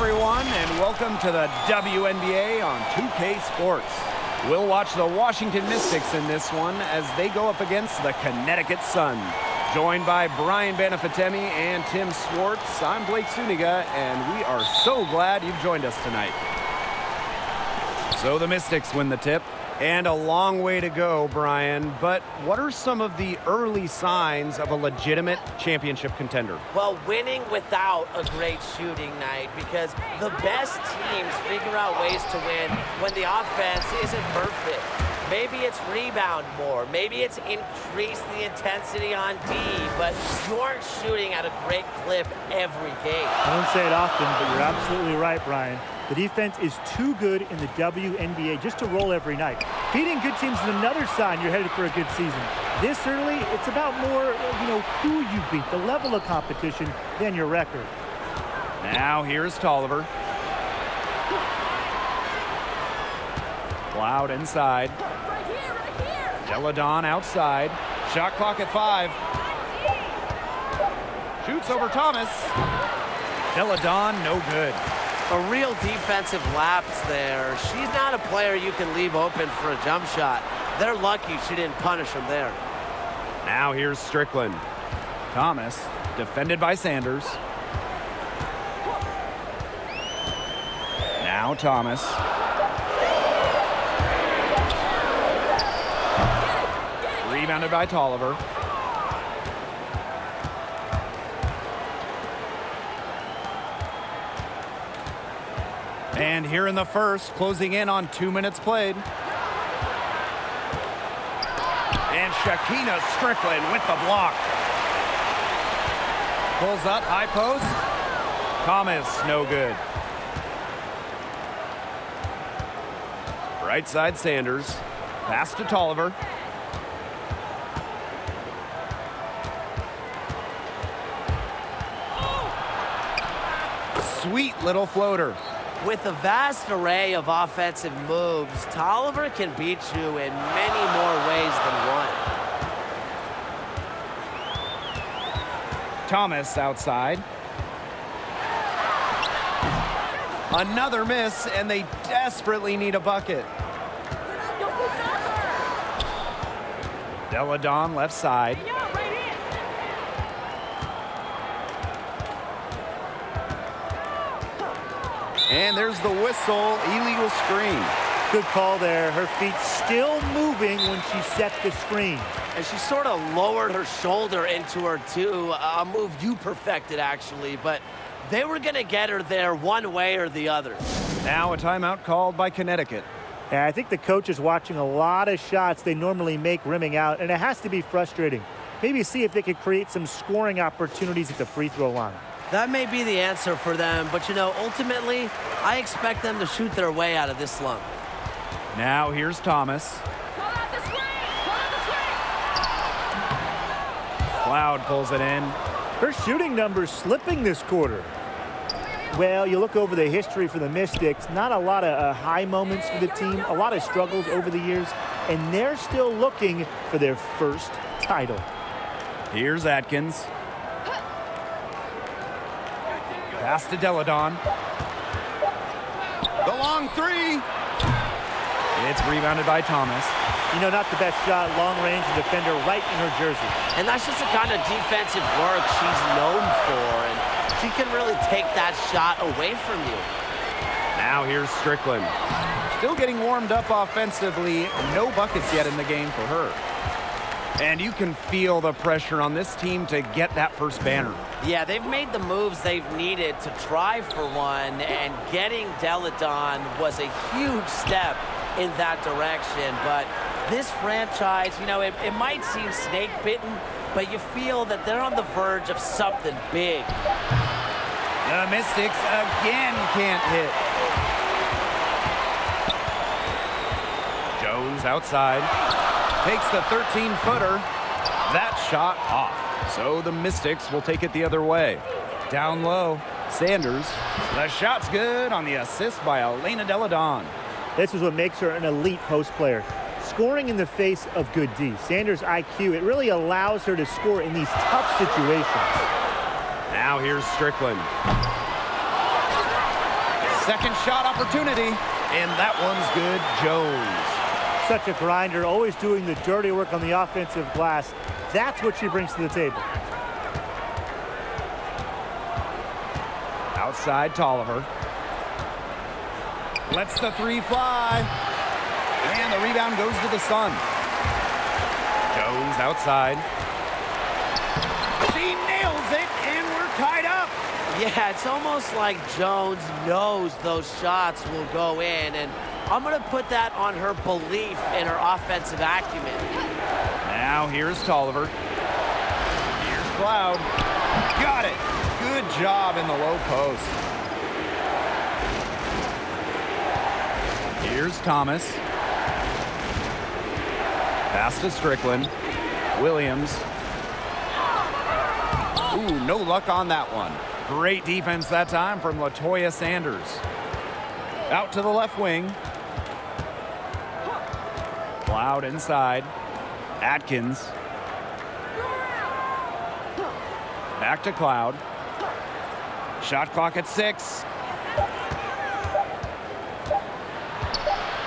everyone, and welcome to the WNBA on 2K Sports. We'll watch the Washington Mystics in this one as they go up against the Connecticut Sun. Joined by Brian Banafitemi and Tim Swartz, I'm Blake Suniga, and we are so glad you've joined us tonight. So the Mystics win the tip, and a long way to go, Brian. But what are some of the early signs of a legitimate championship contender? Well, winning without a great shooting night, because the best teams figure out ways to win when the offense isn't perfect. Maybe it's rebound more. Maybe it's increase the intensity on D, but you aren't shooting at a great clip every game. I don't say it often, but you're absolutely right, Brian. The defense is too good in the WNBA just to roll every night. Beating good teams is another sign you're headed for a good season. This early, it's about more, who you beat, the level of competition, than your record. Now here's Tolliver. Cloud inside. Right here. Deladon outside. Shot clock at 5. Shoots over Thomas. Deladon, no good. A real defensive lapse there. She's not a player you can leave open for a jump shot. They're lucky she didn't punish him there. Now here's Strickland. Thomas, defended by Sanders. Now Thomas. Rebounded by Tolliver. And here in the first, closing in on 2 minutes played. And Shakina Strickland with the block. Pulls up, high post. Thomas, no good. Right side, Sanders. Pass to Tolliver. Sweet little floater. With a vast array of offensive moves, Tolliver can beat you in many more ways than one. Thomas outside. Another miss, and they desperately need a bucket. Deladon left side. And there's the whistle, illegal screen. Good call there. Her feet still moving when she set the screen. And she sort of lowered her shoulder into her, too. A move you perfected, actually. But they were going to get her there one way or the other. Now a timeout called by Connecticut. Yeah, I think the coach is watching a lot of shots they normally make rimming out, and it has to be frustrating. Maybe see if they could create some scoring opportunities at the free throw line. That may be the answer for them, but, ultimately, I expect them to shoot their way out of this slump. Now here's Thomas. Cloud pulls it in. Her shooting numbers slipping this quarter. Well, you look over the history for the Mystics, not a lot of high moments for the team, a lot of struggles over the years, and they're still looking for their first title. Here's Atkins. Pass to Deladon. The long three. It's rebounded by Thomas. Not the best shot, long range, and defender right in her jersey. And that's just the kind of defensive work she's known for, and she can really take that shot away from you. Now here's Strickland. Still getting warmed up offensively. No buckets yet in the game for her. And you can feel the pressure on this team to get that first banner. Yeah, they've made the moves they've needed to try for one, and getting Deladon was a huge step in that direction. But this franchise, it might seem snake-bitten, but you feel that they're on the verge of something big. The Mystics again can't hit. Jones outside. Takes the 13-footer. That shot off. So the Mystics will take it the other way. Down low, Sanders. The shot's good on the assist by Elena Deladon. This is what makes her an elite post player. Scoring in the face of good D. Sanders' IQ, it really allows her to score in these tough situations. Now here's Strickland. Second shot opportunity, and that one's good. Jones. Such a grinder, always doing the dirty work on the offensive glass. That's what she brings to the table. Outside Tolliver. Lets the three fly. And the rebound goes to the Sun. Jones outside. She nails it, and we're tied up. Yeah, it's almost like Jones knows those shots will go in, and I'm going to put that on her belief in her offensive acumen. Now here's Tolliver. Here's Cloud. Got it. Good job in the low post. Here's Thomas. Pass to Strickland. Williams. Ooh, no luck on that one. Great defense that time from LaToya Sanders. Out to the left wing. Cloud inside. Atkins. Back to Cloud. Shot clock at 6.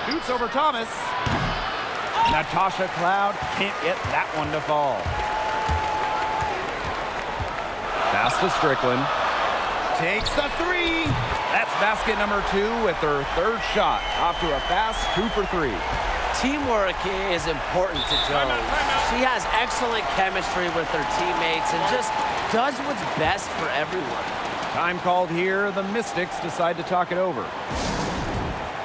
Shoots over Thomas. Natasha Cloud can't get that one to fall. Pass to Strickland. Takes the three. That's basket number 2 with her third shot. Off to a fast 2 for 3. Teamwork is important to Jones. She has excellent chemistry with her teammates and just does what's best for everyone. Time called here. The Mystics decide to talk it over.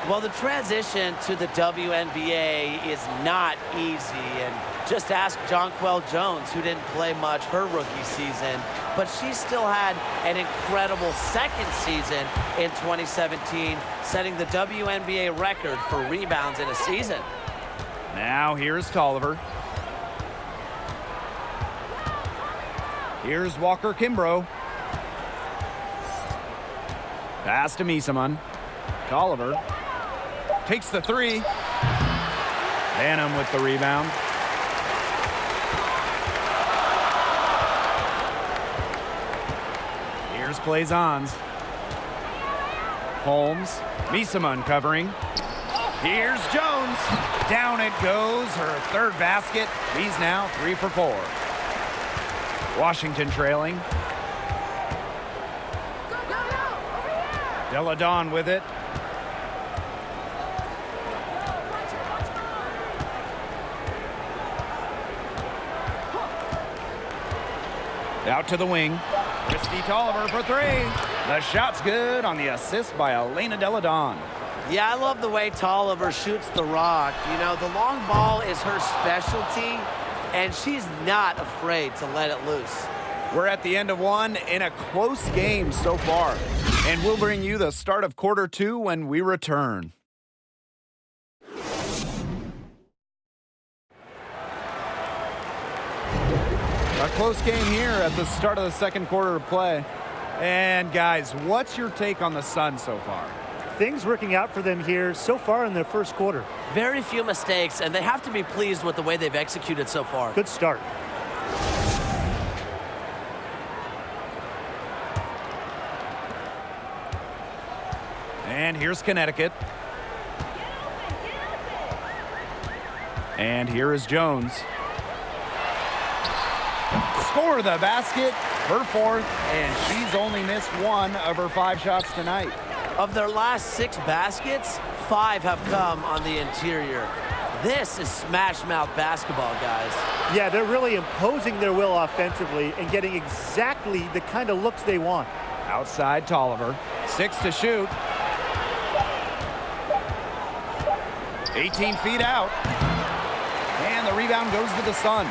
Well, the transition to the WNBA is not easy, and just ask Jonquel Jones, who didn't play much her rookie season, but she still had an incredible second season in 2017, setting the WNBA record for rebounds in a season. Now here's Tolliver. Here's Walker Kimbrough. Pass to Misaman. Tolliver takes the three. Banham with the rebound. Here's Plaisance. Holmes. Misaman covering. Here's Jones. Down it goes. Her third basket. He's now 3 for 4. Washington trailing. Deladon with it. Out to the wing. Christy Tolliver for 3. The shot's good on the assist by Elena Deladon. Yeah, I love the way Tolliver shoots the rock. You know, the long ball is her specialty, and she's not afraid to let it loose. We're at the end of one in a close game so far, and we'll bring you the start of quarter 2 when we return. A close game here at the start of the second quarter of play. And guys, what's your take on the Sun so far? Things working out for them here so far in the first quarter. Very few mistakes, and they have to be pleased with the way they've executed so far. Good start. And here's Connecticut. And here is Jones. Score the basket, her 4th, and she's only missed 1 of her 5 shots tonight. Of their last 6 baskets, 5 have come on the interior. This is smash mouth basketball, guys. Yeah, they're really imposing their will offensively and getting exactly the kind of looks they want. Outside Tolliver, 6 to shoot. 18 feet out. And the rebound goes to the Sun.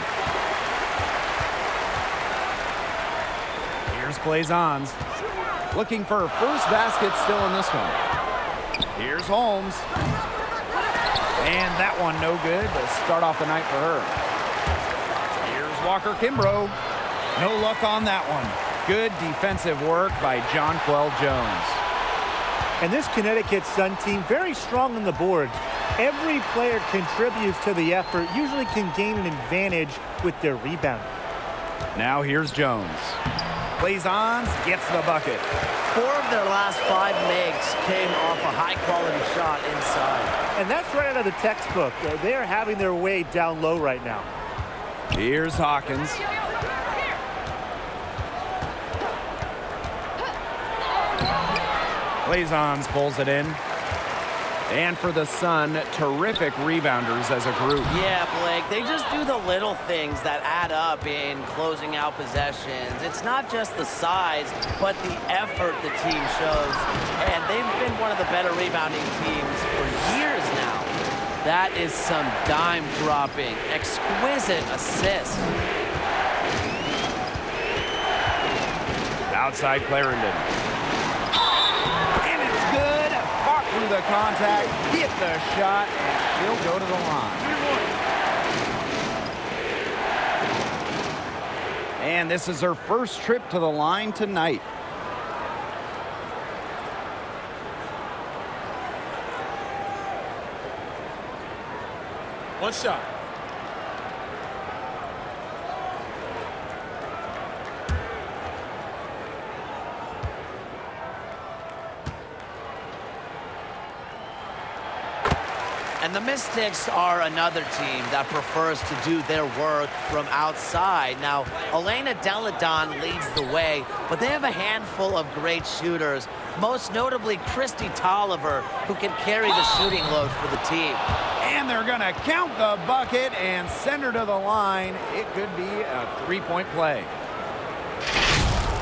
Here's Plaisance. Looking for her first basket still in this one. Here's Holmes. And that one no good to start off the night for her. Here's Walker Kimbrough. No luck on that one. Good defensive work by Jonquel Jones. And this Connecticut Sun team, very strong on the boards. Every player contributes to the effort, usually can gain an advantage with their rebound. Now here's Jones. Blazons gets the bucket. 4 of their last 5 makes came off a high-quality shot inside. And that's right out of the textbook. They are having their way down low right now. Here's Hawkins. Blazons pulls it in. And for the Sun, terrific rebounders as a group. Yeah, Blake, they just do the little things that add up in closing out possessions. It's not just the size, but the effort the team shows. And they've been one of the better rebounding teams for years now. That is some dime-dropping, exquisite assist. Outside Clarendon. And it's good. Fought through the contact, hit the shot, and she'll go to the line. And this is her first trip to the line tonight. One shot. And the Mystics are another team that prefers to do their work from outside. Now, Elena Deladon leads the way, but they have a handful of great shooters, most notably Christy Tolliver, who can carry the shooting load for the team. And they're going to count the bucket and send her to the line. It could be a three-point play.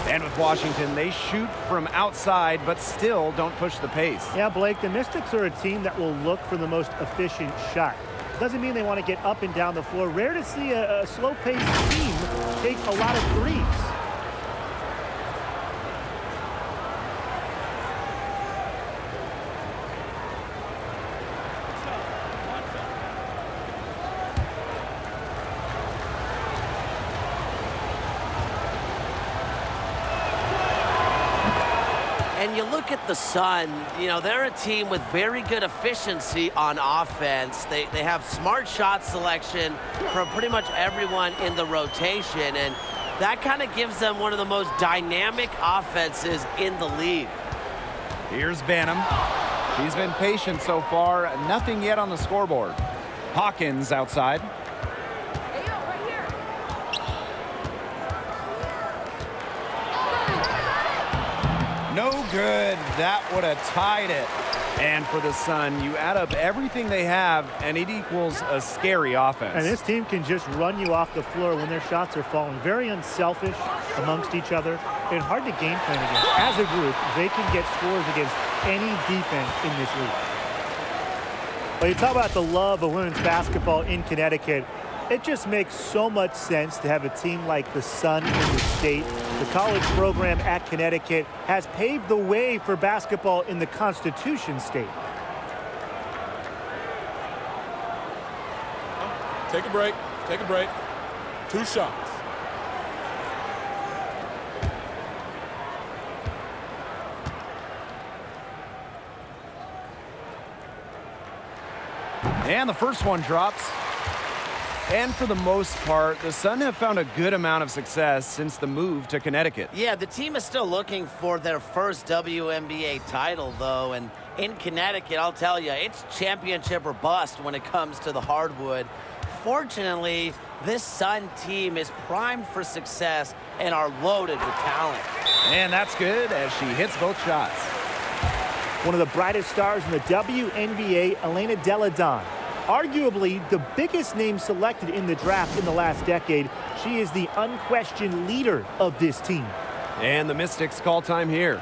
And with Washington, they shoot from outside, but still don't push the pace. Yeah, Blake, the Mystics are a team that will look for the most efficient shot. Doesn't mean they want to get up and down the floor. Rare to see a slow-paced team take a lot of threes. And you look at the Sun, you know, they're a team with very good efficiency on offense. They have smart shot selection from pretty much everyone in the rotation, and that kind of gives them one of the most dynamic offenses in the league. Here's Banham. She's been patient so far. Nothing yet on the scoreboard. Hawkins outside. No good. That would have tied it. And for the Sun, you add up everything they have, and it equals a scary offense. And this team can just run you off the floor when their shots are falling. Very unselfish amongst each other and hard to game plan against. As a group, they can get scores against any defense in this league. But you talk about the love of women's basketball in Connecticut. It just makes so much sense to have a team like the Sun in the state. The college program at Connecticut has paved the way for basketball in the Constitution state. Take a break. Take a break. 2 shots. And the first one drops. And for the most part, the Sun have found a good amount of success since the move to Connecticut. Yeah, the team is still looking for their first WNBA title, though, and in Connecticut, I'll tell you, it's championship or bust when it comes to the hardwood. Fortunately, this Sun team is primed for success and are loaded with talent. And that's good as she hits both shots. One of the brightest stars in the WNBA, Elena Deladon. Arguably the biggest name selected in the draft in the last decade. She is the unquestioned leader of this team. And the Mystics call time here.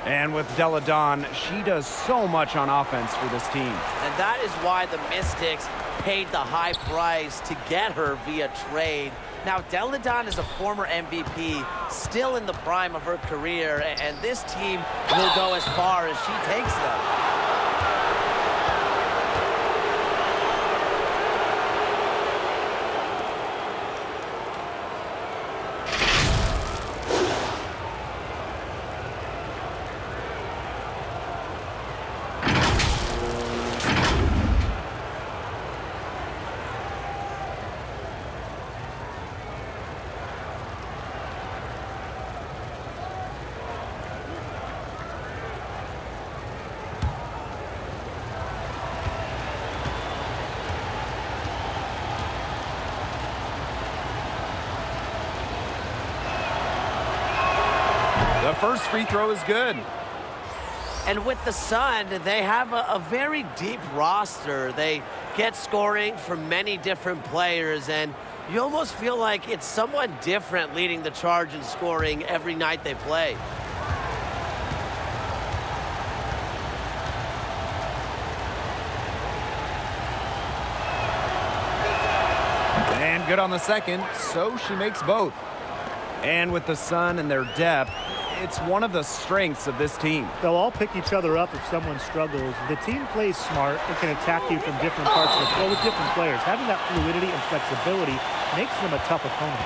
And with Deladon, she does so much on offense for this team. And that is why the Mystics paid the high price to get her via trade. Now, Deladon is a former MVP, still in the prime of her career, and this team will go as far as she takes them. first free throw is good. And with the Sun, they have a very deep roster. They get scoring from many different players, and you almost feel like it's someone different leading the charge in scoring every night they play. And good on the second, so she makes both. And with the Sun and their depth, it's one of the strengths of this team. They'll all pick each other up if someone struggles. The team plays smart and can attack you from different parts of the floor with different players. Having that fluidity and flexibility makes them a tough opponent.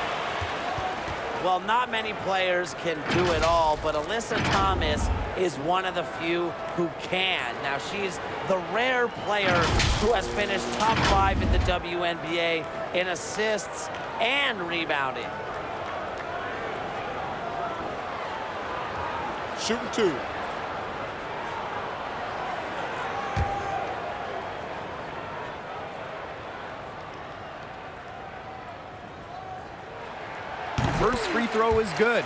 Well, not many players can do it all, but Alyssa Thomas is one of the few who can. Now, she's the rare player who has finished top 5 in the WNBA in assists and rebounding. Shooting 2. First free throw is good.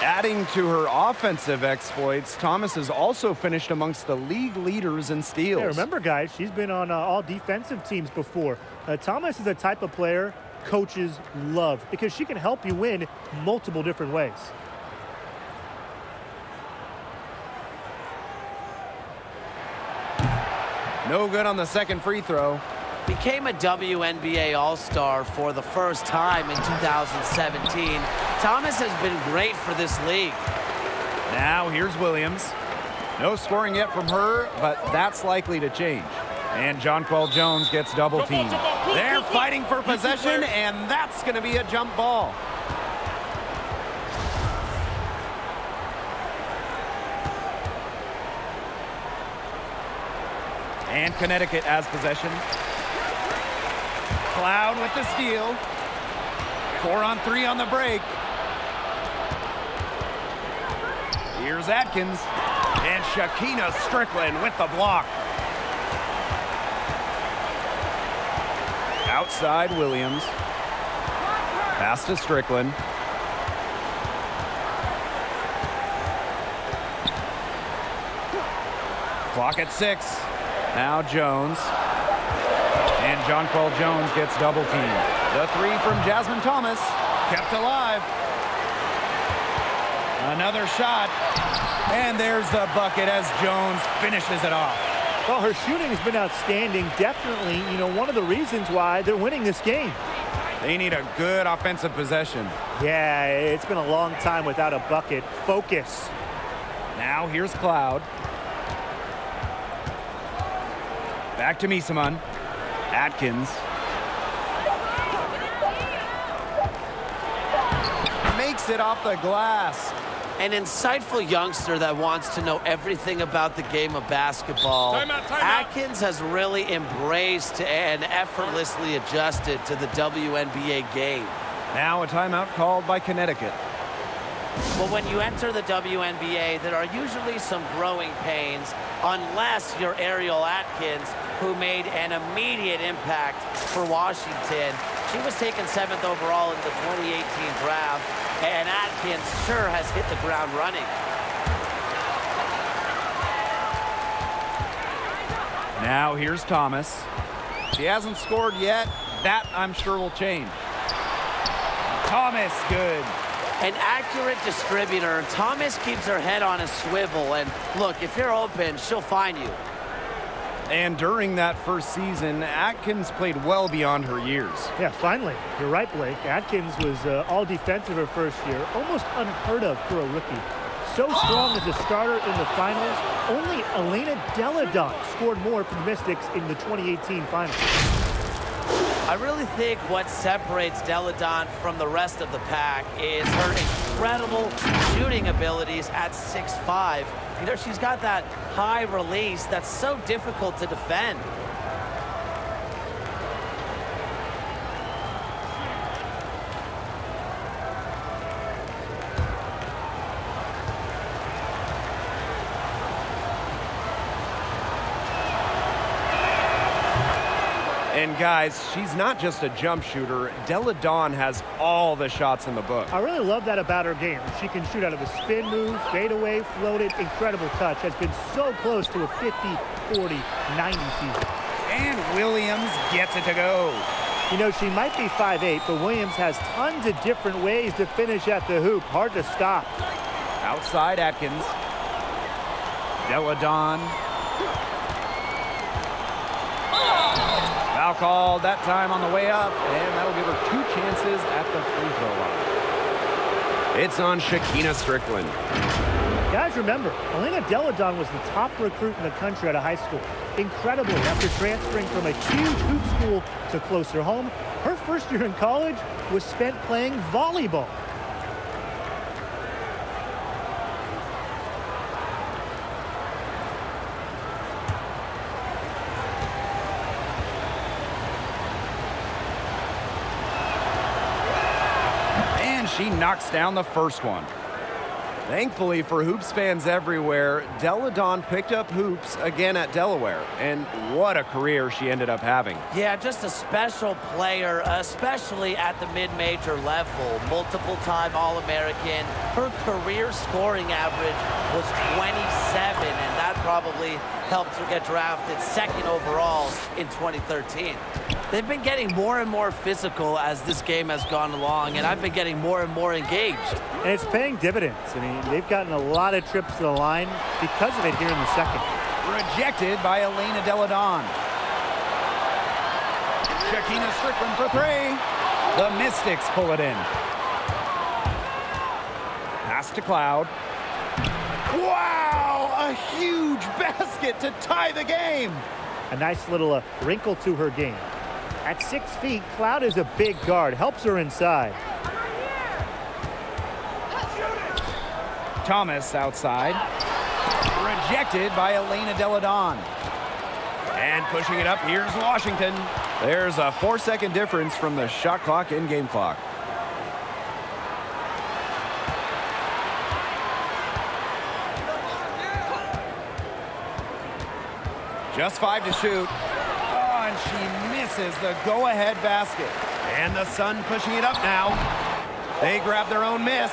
Adding to her offensive exploits, Thomas has also finished amongst the league leaders in steals. Yeah, remember, guys, she's been on all defensive teams before. Thomas is the type of player coaches love because she can help you win multiple different ways. No good on the second free throw. Became a WNBA All-Star for the first time in 2017. Thomas has been great for this league. Now here's Williams. No scoring yet from her, but that's likely to change. And Jonquel Jones gets double teamed. They're fighting for possession, and that's going to be a jump ball. And Connecticut has possession. Cloud with the steal. 4-on-3 on the break. Here's Atkins. And Shakina Strickland with the block. Outside Williams. Pass to Strickland. Clock at 6. Now Jones. And Jonquel Jones gets double teamed. The three from Jasmine Thomas. Kept alive. Another shot. And there's the bucket as Jones finishes it off. Well, her shooting has been outstanding. Definitely, one of the reasons why they're winning this game. They need a good offensive possession. Yeah, it's been a long time without a bucket. Focus. Now here's Cloud. Back to Misaman. Atkins. Makes it off the glass. An insightful youngster that wants to know everything about the game of basketball. Timeout. Atkins has really embraced and effortlessly adjusted to the WNBA game. Now a timeout called by Connecticut. Well, when you enter the WNBA, there are usually some growing pains, unless you're Ariel Atkins, who made an immediate impact for Washington. She was taken 7th overall in the 2018 draft, and Atkins sure has hit the ground running. Now here's Thomas. She hasn't scored yet. That, I'm sure, will change. Thomas, good. An accurate distributor. Thomas keeps her head on a swivel, and look, if you're open, she'll find you. And during that first season, Atkins played well beyond her years. Yeah, finally. You're right, Blake. Atkins was all defensive her first year. Almost unheard of for a rookie. So strong as a starter in the finals, only Elena Deladon scored more for the Mystics in the 2018 finals. I really think what separates Deladon from the rest of the pack is her incredible shooting abilities at 6'5". She's got that high release that's so difficult to defend. And guys, she's not just a jump shooter. Della Dawn has all the shots in the book. I really love that about her game. She can shoot out of a spin move, fade away, floated, incredible touch. Has been so close to a 50, 40, 90 season. And Williams gets it to go. You know, she might be 5'8", but Williams has tons of different ways to finish at the hoop. Hard to stop. Outside Atkins. Della Dawn. Foul called that time on the way up, and that'll give her 2 chances at the free throw line. It's on Shakina Strickland. Guys, remember, Elena Della Dawn was the top recruit in the country out of high school. Incredibly, after transferring from a huge hoop school to closer home, her first year in college was spent playing volleyball. She knocks down the first one. Thankfully for hoops fans everywhere, Della Dawn picked up hoops again at Delaware, and what a career she ended up having. Yeah, just a special player, especially at the mid-major level. Multiple-time All-American. Her career scoring average was 27, and that probably helped her get drafted second overall in 2013. They've been getting more and more physical as this game has gone along, and I've been getting more and more engaged. And it's paying dividends. I mean, they've gotten a lot of trips to the line because of it here in the second. Rejected by Elena Della Dawn. Shakina Strickland for 3. The Mystics pull it in. Pass to Cloud. Wow! A huge basket to tie the game. A nice little wrinkle to her game. At 6 feet, Cloud is a big guard. Helps her inside. Thomas outside. Rejected by Elena Della Dawn. And pushing it up, here's Washington. There's a 4-second difference from the shot clock and game clock. Just 5 to shoot. Oh, and she misses the go-ahead basket. And the Sun pushing it up now. They grab their own miss.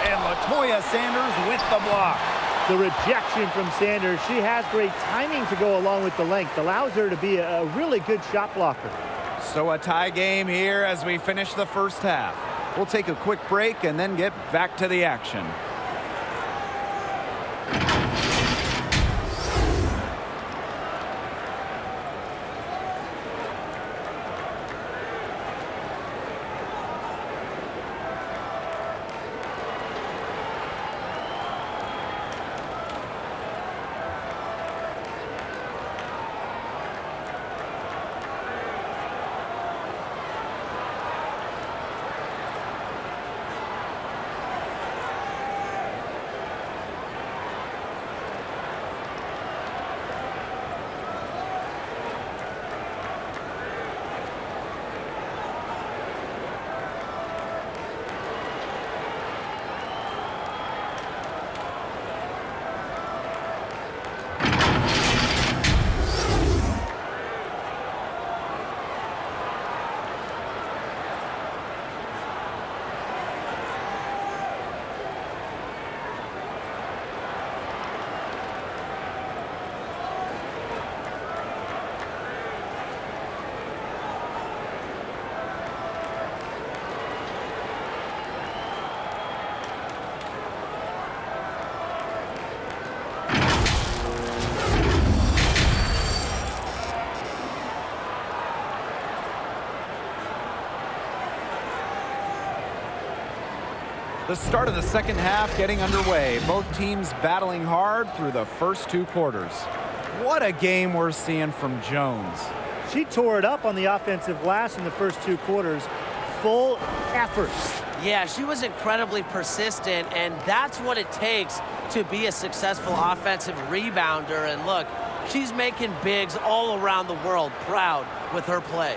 And Latoya Sanders with the block. The rejection from Sanders. She has great timing to go along with the length. Allows her to be a really good shot blocker. So a tie game here as we finish the first half. We'll take a quick break and then get back to the action. The start of the second half getting underway. Both teams battling hard through the first 2 quarters. What a game we're seeing from Jones. She tore it up on the offensive glass in the first 2 quarters. Full efforts. Yeah, she was incredibly persistent, and that's what it takes to be a successful offensive rebounder. And look, she's making bigs all around the world proud with her play.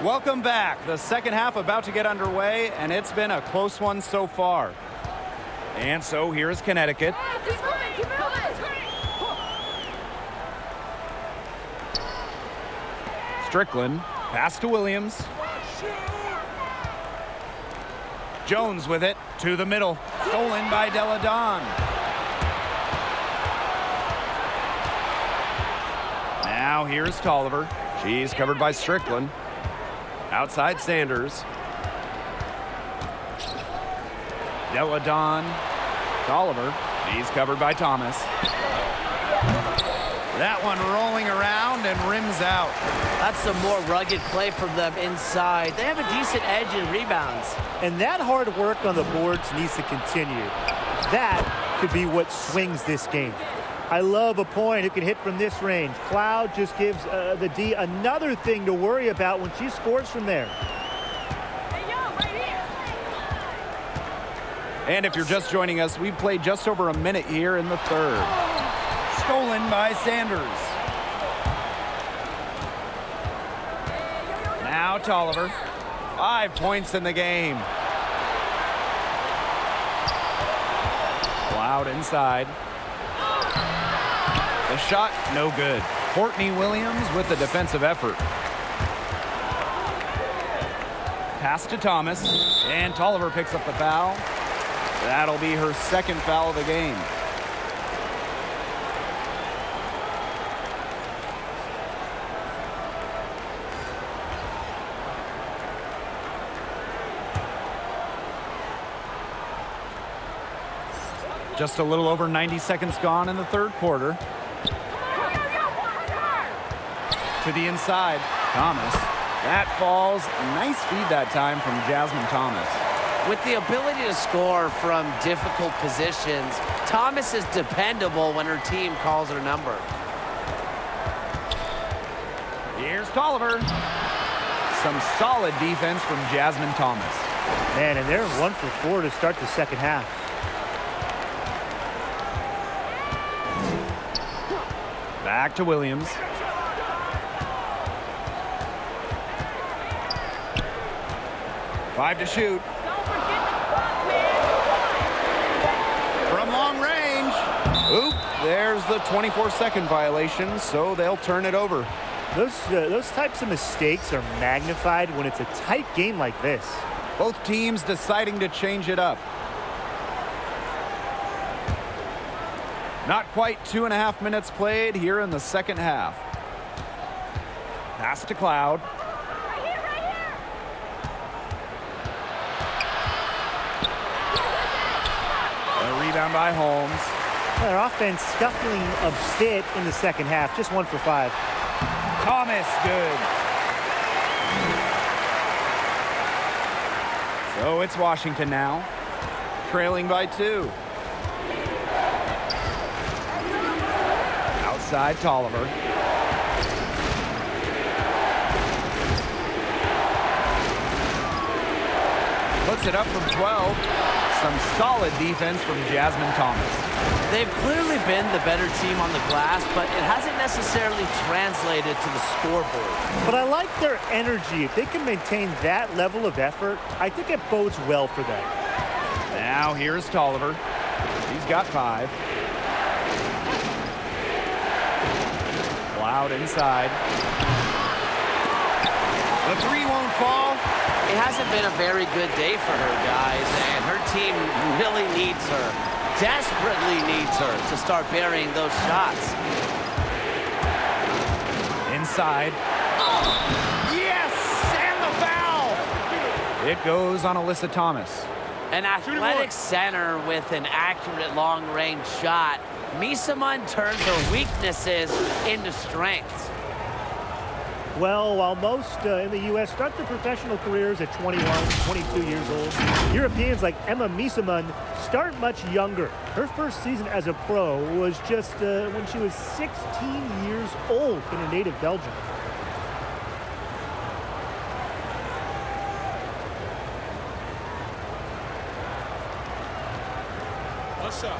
Welcome back. The second half about to get underway, and it's been a close one so far. And so here's Connecticut. Keep moving, keep moving. Strickland, pass to Williams. Jones with it, to the middle. Stolen by Deladon. Now here's Tolliver. She's covered by Strickland. Outside Sanders. Deladon. Tolliver. He's covered by Thomas. That one rolling around and rims out. That's some more rugged play from them inside. They have a decent edge in rebounds. And that hard work on the boards needs to continue. That could be what swings this game. I love a point who can hit from this range. Cloud just gives the D another thing to worry about when she scores from there. Hey, yo, right here. And if you're just joining us, we've played just over a minute here in the third. Stolen by Sanders. Now Tolliver. 5 points in the game. Cloud inside. The shot, no good. Courtney Williams with the defensive effort. Pass to Thomas, and Tolliver picks up the foul. That'll be her second foul of the game. Just a little over 90 seconds gone in the third quarter. To the inside, Thomas. That falls. Nice feed that time from Jasmine Thomas. With the ability to score from difficult positions, Thomas is dependable when her team calls her number. Here's Tolliver. Some solid defense from Jasmine Thomas. Man, and they're 1 for 4 to start the second half. Back to Williams. Five to shoot. From long range. Oop, there's the 24-second violation, so they'll turn it over. Those types of mistakes are magnified when it's a tight game like this. Both teams deciding to change it up. Not quite 2.5 minutes played here in the second half. Pass to Cloud. Right here, right here. A rebound by Holmes. Their offense scuffling a bit in the second half. Just 1 for 5. Thomas, good. So it's Washington now, trailing by 2. Outside Tolliver. Puts it up from 12. Some solid defense from Jasmine Thomas. They've clearly been the better team on the glass, but it hasn't necessarily translated to the scoreboard. But I like their energy. If they can maintain that level of effort, I think it bodes well for them. Now here's Tolliver. He's got 5. Cloud inside. The 3 won't fall. It hasn't been a very good day for her, guys, and her team really needs her, desperately needs her to start burying those shots. Inside. Yes! And the foul! It goes on Alyssa Thomas. An athletic center with an accurate long-range shot. Misamun turns her weaknesses into strengths. Well, while most in the U.S. start their professional careers at 21, 22 years old, Europeans like Emma Misamun start much younger. Her first season as a pro was just when she was 16 years old in her native Belgium. One shot.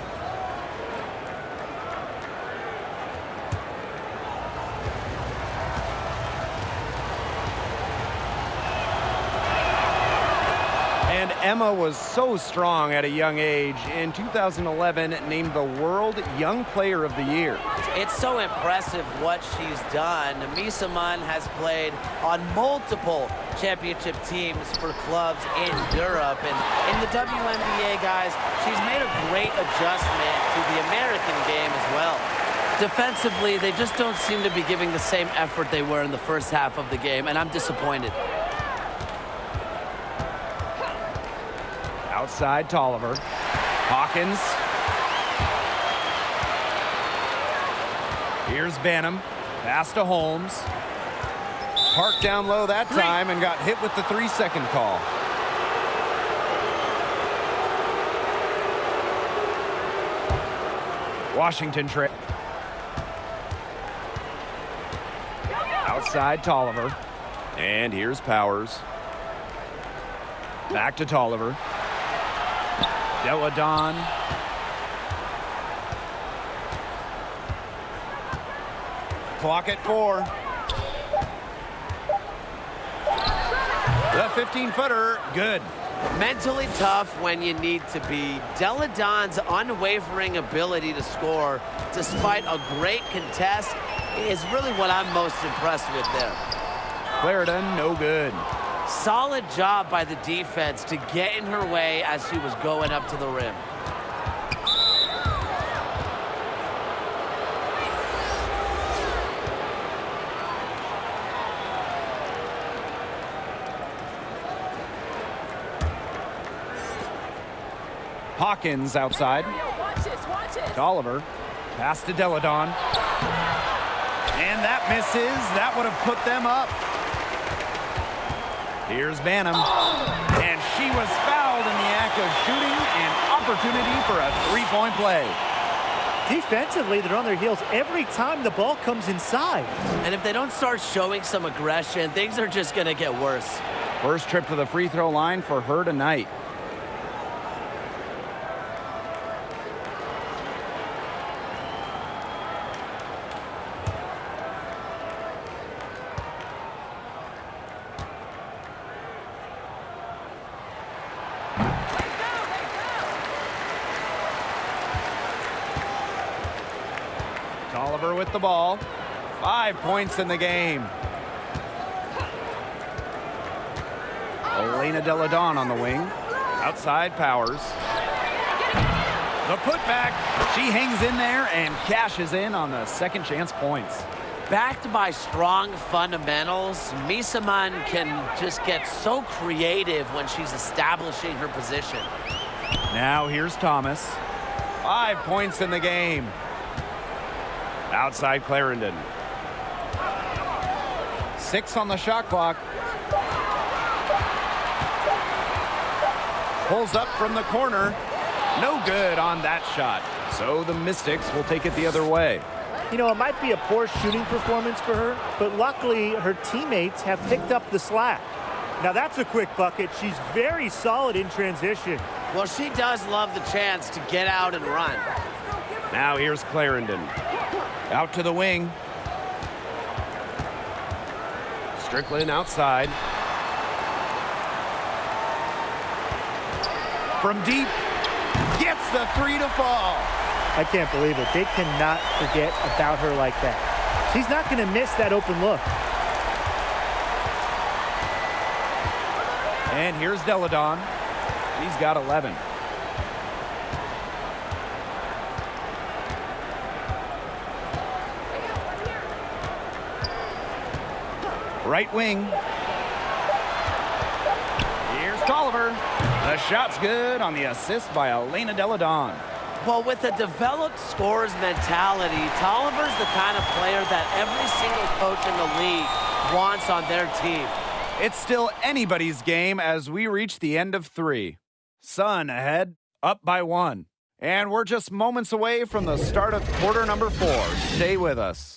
Emma was so strong at a young age. In 2011, named the World Young Player of the Year. It's so impressive what she's done. Misa Munn has played on multiple championship teams for clubs in Europe. And in the WNBA, guys, she's made a great adjustment to the American game as well. Defensively, they just don't seem to be giving the same effort they were in the first half of the game, and I'm disappointed. Outside Tolliver. Hawkins. Here's Banham. Pass to Holmes. Parked down low that time and got hit with the 3-second call. Washington trip. Outside Tolliver. And here's Powers. Back to Tolliver. Deladon. Clock at 4. The 15-footer, good. Mentally tough when you need to be. Deladon's unwavering ability to score, despite a great contest, is really what I'm most impressed with there. Clarendon, no good. Solid job by the defense to get in her way as she was going up to the rim. Hawkins outside. Watch this. Tolliver. Pass to Deladon. And that misses. That would have put them up. Here's Banham. And she was fouled in the act of shooting. An opportunity for a three-point play. Defensively, they're on their heels every time the ball comes inside. And if they don't start showing some aggression, things are just going to get worse. First trip to the free throw line for her tonight. Tolliver with the ball. 5 points in the game. Elena Deladon on the wing. Outside Powers. The putback. She hangs in there and cashes in on the second chance points. Backed by strong fundamentals, Misa Munn can just get so creative when she's establishing her position. Now here's Thomas. 5 points in the game. Outside Clarendon. 6 on the shot clock. Pulls up from the corner. No good on that shot. So the Mystics will take it the other way. You know, it might be a poor shooting performance for her, but luckily her teammates have picked up the slack. Now that's a quick bucket. She's very solid in transition. Well, she does love the chance to get out and run. Now here's Clarendon. Out to the wing. Strickland outside. From deep. Gets the 3 to fall. I can't believe it. They cannot forget about her like that. She's not going to miss that open look. And here's Deladon. She's got 11. Right wing. Here's Tolliver. The shot's good on the assist by Elena Deladon. Well, with a developed scorer's mentality, Tolliver's the kind of player that every single coach in the league wants on their team. It's still anybody's game as we reach the end of 3. Sun ahead, up by 1. And we're just moments away from the start of quarter number 4. Stay with us.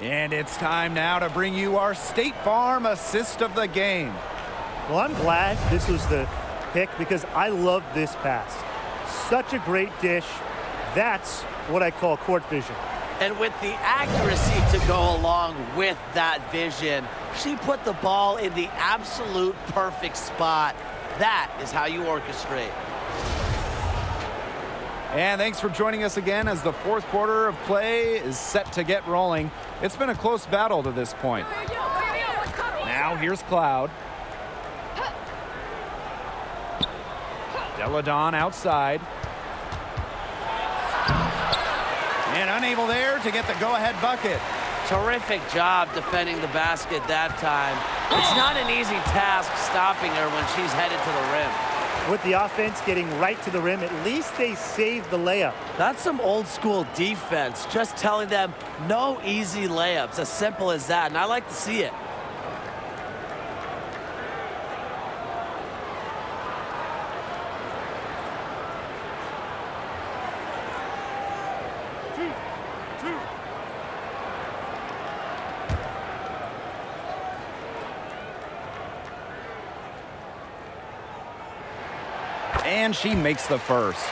And it's time now to bring you our State Farm assist of the game. Well, I'm glad this was the pick because I love this pass. Such a great dish. That's what I call court vision. And with the accuracy to go along with that vision, she put the ball in the absolute perfect spot. That is how you orchestrate. And thanks for joining us again as the fourth quarter of play is set to get rolling. It's been a close battle to this point. Now here's Cloud. Deladon outside. And unable there to get the go-ahead bucket. Terrific job defending the basket that time. It's not an easy task stopping her when she's headed to the rim. With the offense getting right to the rim, at least they saved the layup. That's some old school defense, just telling them no easy layups, as simple as that, and I like to see it. And she makes the first.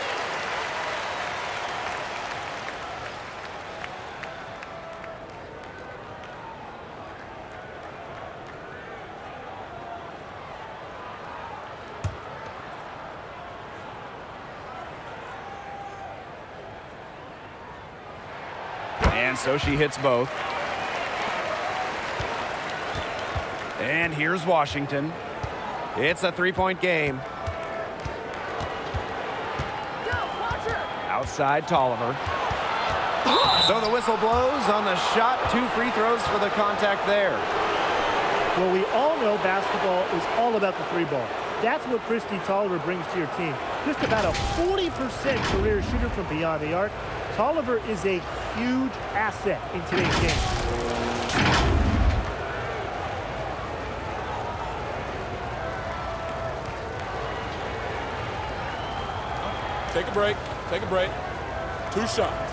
And so she hits both. And here's Washington. It's a three-point game. Outside Tolliver. So the whistle blows on the shot. 2 free throws for the contact there. Well, we all know basketball is all about the three ball. That's what Christy Tolliver brings to your team. Just about a 40% career shooter from beyond the arc. Tolliver is a huge asset in today's game. Take a break. Take a break. 2 shots.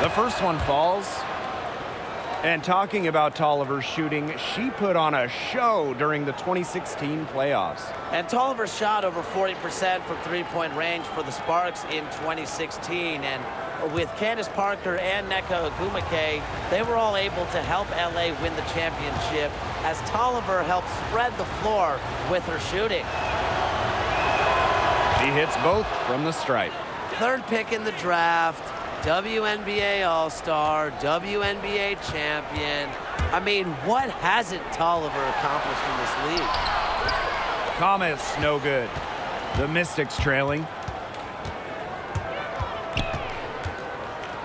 The first one falls. And talking about Tolliver's shooting, she put on a show during the 2016 playoffs. And Tolliver shot over 40% from three-point range for the Sparks in 2016. And with Candace Parker and Nneka Ogwumike, they were all able to help LA win the championship as Tolliver helped spread the floor with her shooting. She hits both from the stripe. Third pick in the draft, WNBA All-Star, WNBA champion. I mean, what hasn't Tolliver accomplished in this league? Thomas, no good. The Mystics trailing.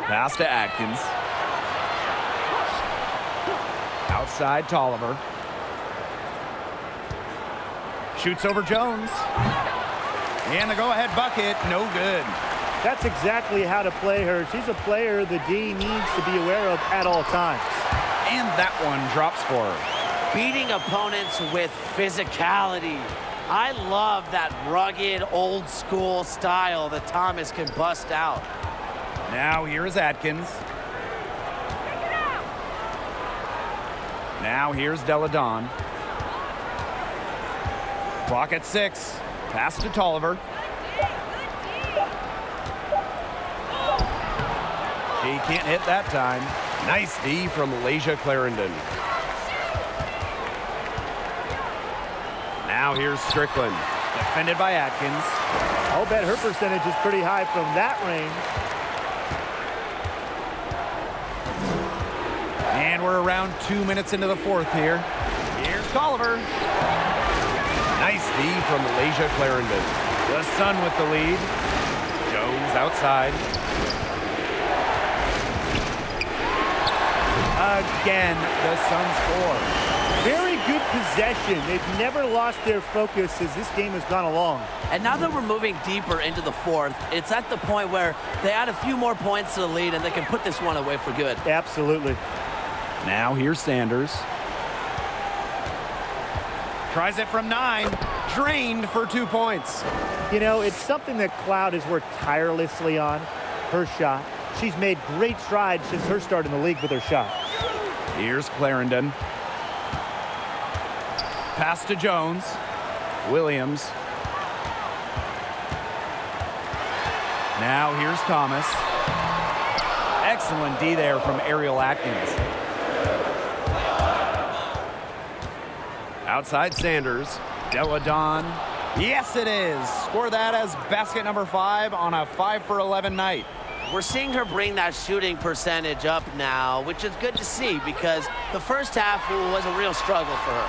Pass to Atkins. Outside Tolliver. Shoots over Jones. And the go-ahead bucket, no good. That's exactly how to play her. She's a player the D needs to be aware of at all times. And that one drops for her. Beating opponents with physicality. I love that rugged, old-school style that Thomas can bust out. Now here is Atkins. Now here's Deladon. Clock at 6. Pass to Tolliver. She can't hit that time. Nice D from Malaysia Clarendon. Now here's Strickland. Defended by Atkins. I'll bet her percentage is pretty high from that range. And we're around 2 minutes into the fourth here. Here's Tolliver. Nice D from Malaysia Clarendon. The Sun with the lead. Jones outside. Again, the Suns score. Very good possession. They've never lost their focus as this game has gone along. And now that we're moving deeper into the fourth, it's at the point where they add a few more points to the lead and they can put this one away for good. Absolutely. Now here's Sanders. Tries it from 9. Drained for 2 points. You know, it's something that Cloud has worked tirelessly on, her shot. She's made great strides since her start in the league with her shot. Here's Clarendon. Pass to Jones. Williams. Now here's Thomas. Excellent D there from Ariel Atkins. Outside Sanders. Deladon. Yes, it is. Score that as basket number 5 on a 5 for 11 night. We're seeing her bring that shooting percentage up now, which is good to see because the first half was a real struggle for her.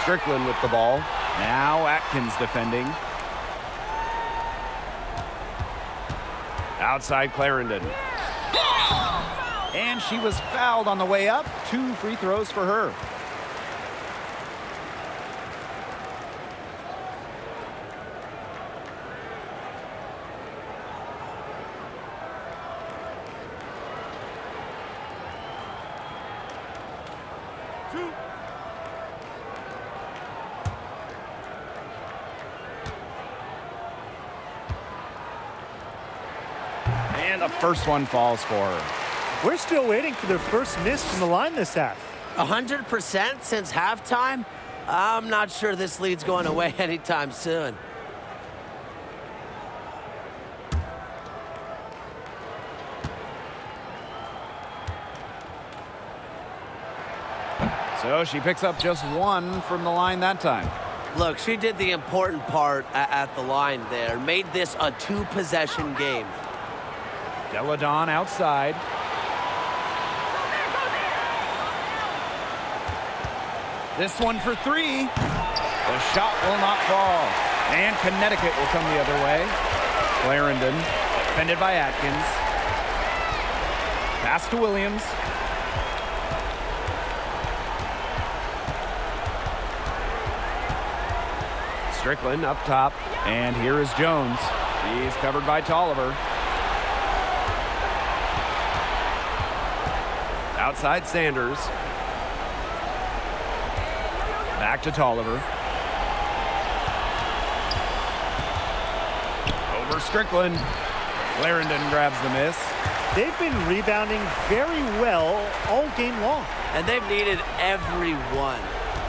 Strickland with the ball. Now Atkins defending. Outside Clarendon. And she was fouled on the way up. 2 free throws for her. And the first one falls for her. We're still waiting for their first miss from the line this half. 100% since halftime? I'm not sure this lead's going away anytime soon. So she picks up just 1 from the line that time. Look, she did the important part at the line there. Made this a 2-possession game. Deladon outside. This one for 3. The shot will not fall. And Connecticut will come the other way. Clarendon, defended by Atkins. Pass to Williams. Strickland up top. And here is Jones. He's covered by Tolliver. Outside Sanders. Back to Tolliver. Over Strickland. Clarendon grabs the miss. They've been rebounding very well all game long. And they've needed every one.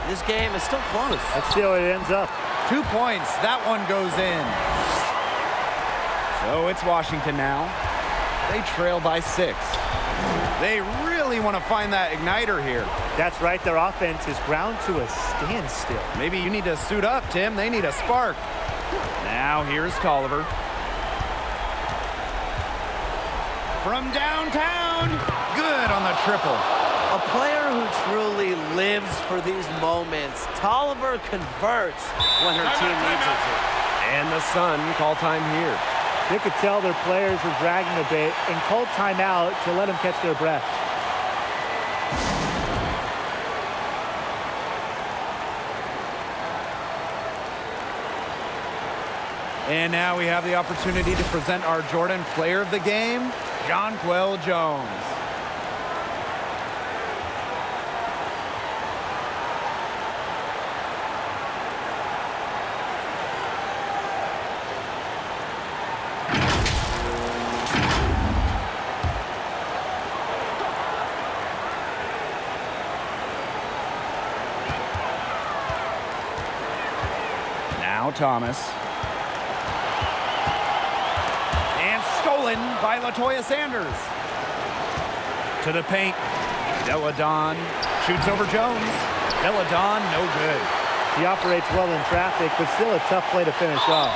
This game is still close. Let's see how it ends up. 2 points. That one goes in. So it's Washington now. They trail by 6. They really want to find that igniter here. That's right. Their offense is ground to a standstill. Maybe you need to suit up, Tim. They need a spark. Now here's Tolliver. From downtown. Good on the triple. A player who truly lives for these moments. Tolliver converts when her team needs her to. And the Sun call time here. They could tell their players were dragging a bit and called timeout to let them catch their breath. And now we have the opportunity to present our Jordan Player of the Game, Jonquel Jones. Now Thomas. And stolen by LaToya Sanders. To the paint. Deladon shoots over Jones. Deladon, no good. He operates well in traffic, but still a tough play to finish off.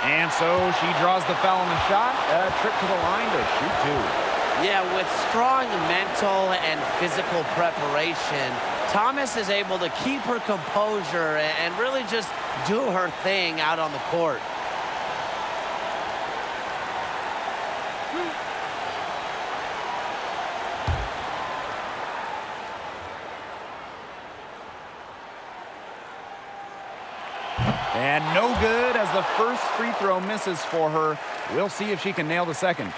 And so she draws the foul on the shot. A trip to the line to shoot 2. Yeah, with strong mental and physical preparation, Thomas is able to keep her composure and really just do her thing out on the court. And no good as the first free throw misses for her. We'll see if she can nail the second.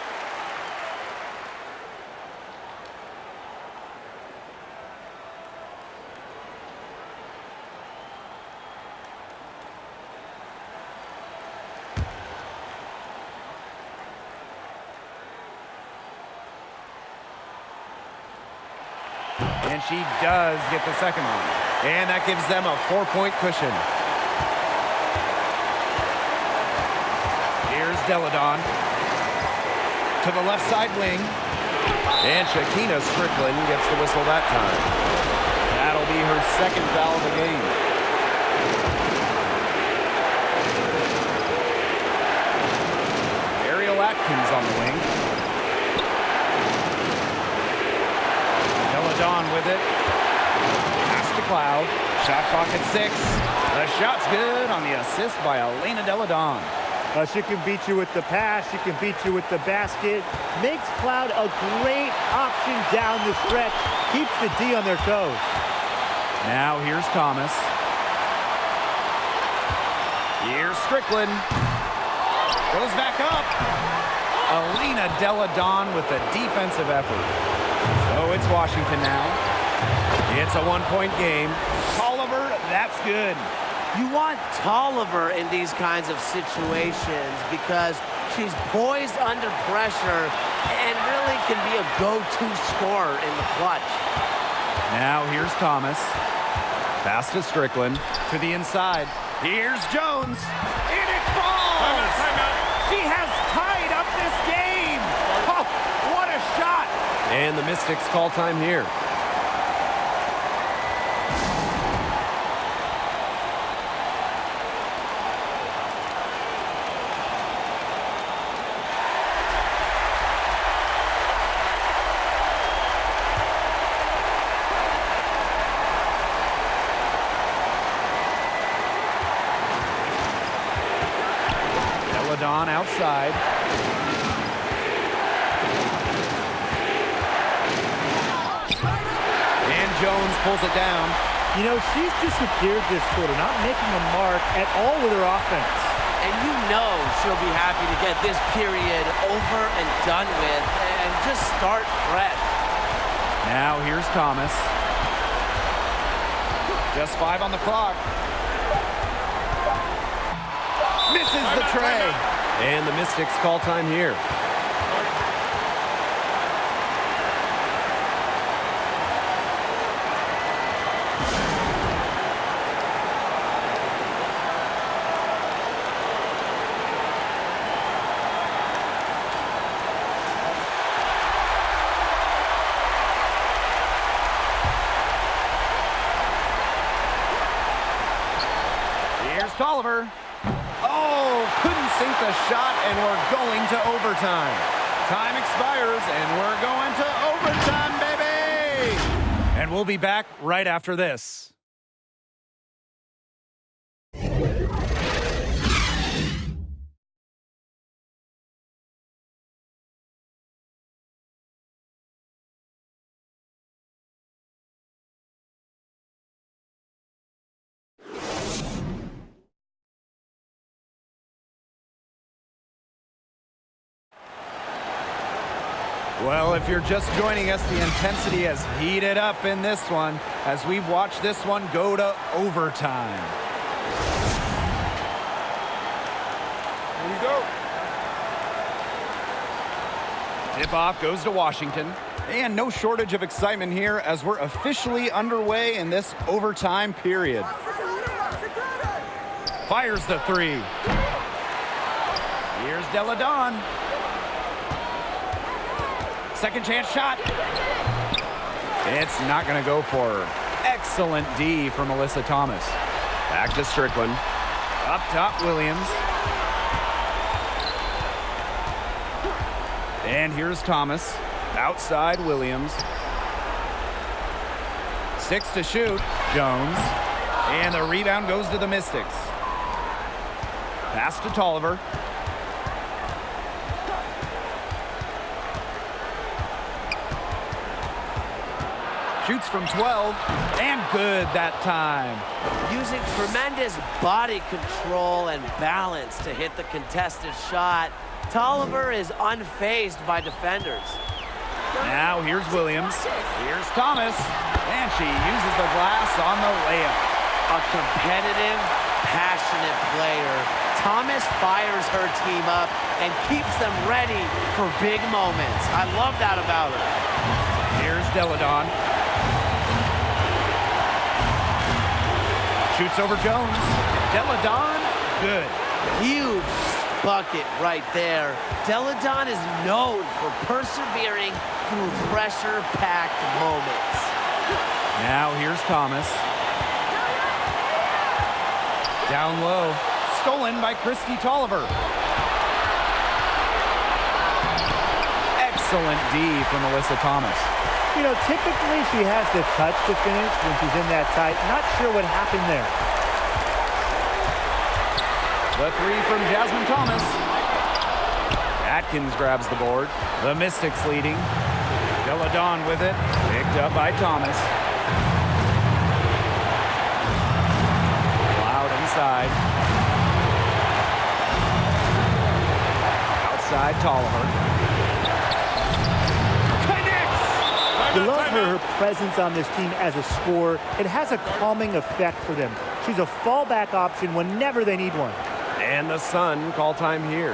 And she does get the second one. And that gives them a 4-point cushion. Here's Deladon to the left side wing. And Shakina Strickland gets the whistle that time. That'll be her second foul of the game. Ariel Atkins on the wing. Deladon with it. Pass to Cloud. Shot clock at 6. The shot's good on the assist by Elena Deladon. She can beat you with the pass. She can beat you with the basket. Makes Cloud a great option down the stretch. Keeps the D on their toes. Now here's Thomas. Here's Strickland. Goes back up. Elena Deladon with the defensive effort. So it's Washington now. It's a 1-point game. Tolliver, that's good. You want Tolliver in these kinds of situations because she's poised under pressure and really can be a go-to scorer in the clutch. Now here's Thomas. Pass to Strickland. To the inside. Here's Jones. And it falls! She has tied up this game! Oh, what a shot! And the Mystics call time here. Deladon outside. And Jones pulls it down. You know, she's disappeared this quarter, not making a mark at all with her offense. And you know she'll be happy to get this period over and done with and just start fresh. Now here's Thomas. Just 5 on the clock. Misses the tray. And the Mystics call time here. Here's Tolliver. Oh, couldn't sink the shot, and we're going to overtime. Time expires, and we're going to overtime, baby! And we'll be back right after this. Well, if you're just joining us, the intensity has heated up in this one as we've watched this one go to overtime. Here we go. Tip-off goes to Washington. And no shortage of excitement here as we're officially underway in this overtime period. Fires the 3. Here's Deladon. Second chance shot. It's not going to go for her. Excellent D from Alyssa Thomas. Back to Strickland. Up top, Williams. And here's Thomas. Outside, Williams. 6 to shoot. Jones. And the rebound goes to the Mystics. Pass to Tolliver. Shoots from 12, and good that time. Using tremendous body control and balance to hit the contested shot, Tolliver is unfazed by defenders. Now here's Williams. Here's Thomas, and she uses the glass on the layup. A competitive, passionate player. Thomas fires her team up and keeps them ready for big moments. I love that about her. Here's Deladon. Shoots over Jones. Deladon, good. Huge bucket right there. Deladon is known for persevering through pressure-packed moments. Now here's Thomas. Down low. Stolen by Christy Tolliver. Excellent D from Alyssa Thomas. You know, typically she has the touch to finish when she's in that tight. Not sure what happened there. The three from Jasmine Thomas. Atkins grabs the board. The Mystics leading. Deladon with it. Picked up by Thomas. Cloud inside. Outside Tolliver. You love her presence on this team as a scorer. It has a calming effect for them. She's a fallback option whenever they need one. And the Sun call time here.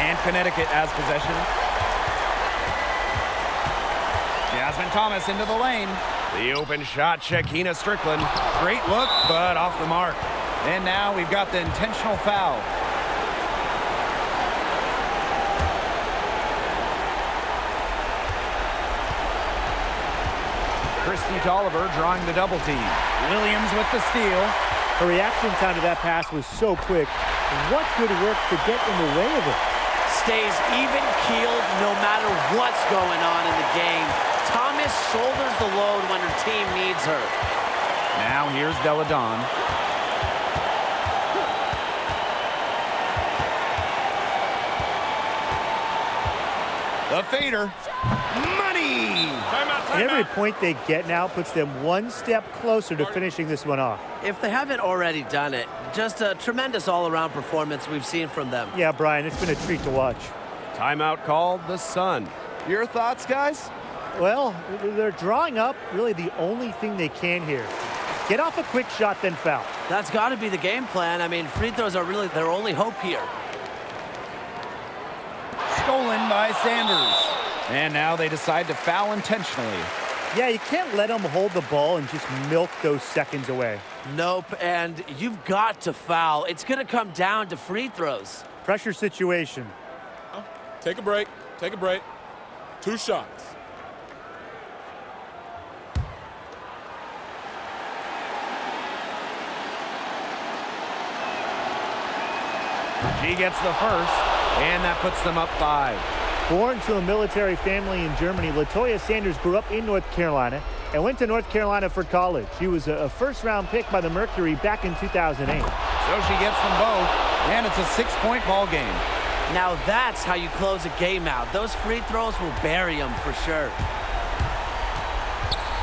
And Connecticut has possession. Jasmine Thomas into the lane. The open shot, Shakina Strickland. Great look, but off the mark. And now we've got the intentional foul. Christy Tolliver drawing the double team. Williams with the steal. Her reaction time to that pass was so quick. What good work to get in the way of it? Stays even-keeled no matter what's going on in the game. Thomas shoulders the load when her team needs her. Now here's Deladon. The fader. Money! And every point they get now puts them one step closer to finishing this one off. If they haven't already done it, just a tremendous all-around performance we've seen from them. Yeah, Brian, it's been a treat to watch. Timeout called, the Sun. Your thoughts, guys? Well, they're drawing up really the only thing they can here. Get off a quick shot, then foul. That's got to be the game plan. I mean, free throws are really their only hope here. Stolen by Sanders. And now they decide to foul intentionally. Yeah, you can't let them hold the ball and just milk those seconds away. Nope, and you've got to foul. It's going to come down to free throws. Pressure situation. Take a break. Take a break. 2 shots. She gets the first, and that puts them up 5. Born to a military family in Germany, LaToya Sanders grew up in North Carolina and went to North Carolina for college. She was a first-round pick by the Mercury back in 2008. So she gets them both, and it's a 6-point ball game. Now that's how you close a game out. Those free throws will bury them for sure.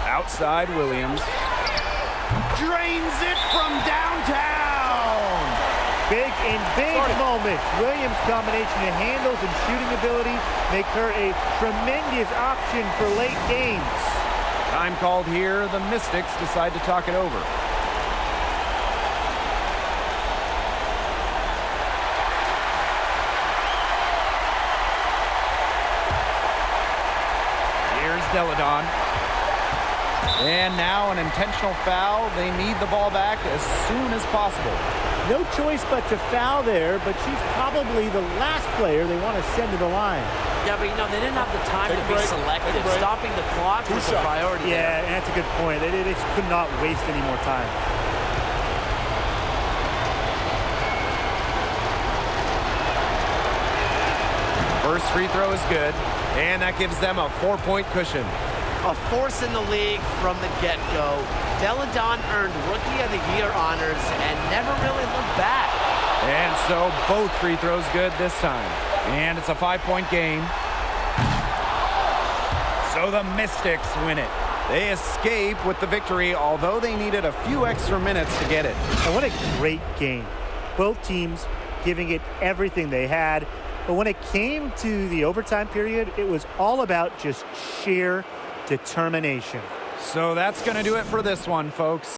Outside Williams. Drains it from downtown. Big moment. Williams' combination of handles and shooting ability make her a tremendous option for late games. Time called here. The Mystics decide to talk it over. Here's Deladon. And now an intentional foul. They need the ball back as soon as possible. No choice but to foul there, but she's probably the last player they want to send to the line. Yeah, but you know, they didn't have the time Take to a be break. selective. Take a break. Stopping the clock 2 was a shots. priority there. Yeah, and that's a good point. They just could not waste any more time. First free throw is good, and that gives them a 4-point cushion. A force in the league from the get-go. Deladon earned Rookie of the Year honors and never really looked back. And so both free throws good this time. And it's a 5-point game. So the Mystics win it. They escape with the victory, although they needed a few extra minutes to get it. And what a great game. Both teams giving it everything they had. But when it came to the overtime period, it was all about just sheer determination. So that's going to do it for this one, folks.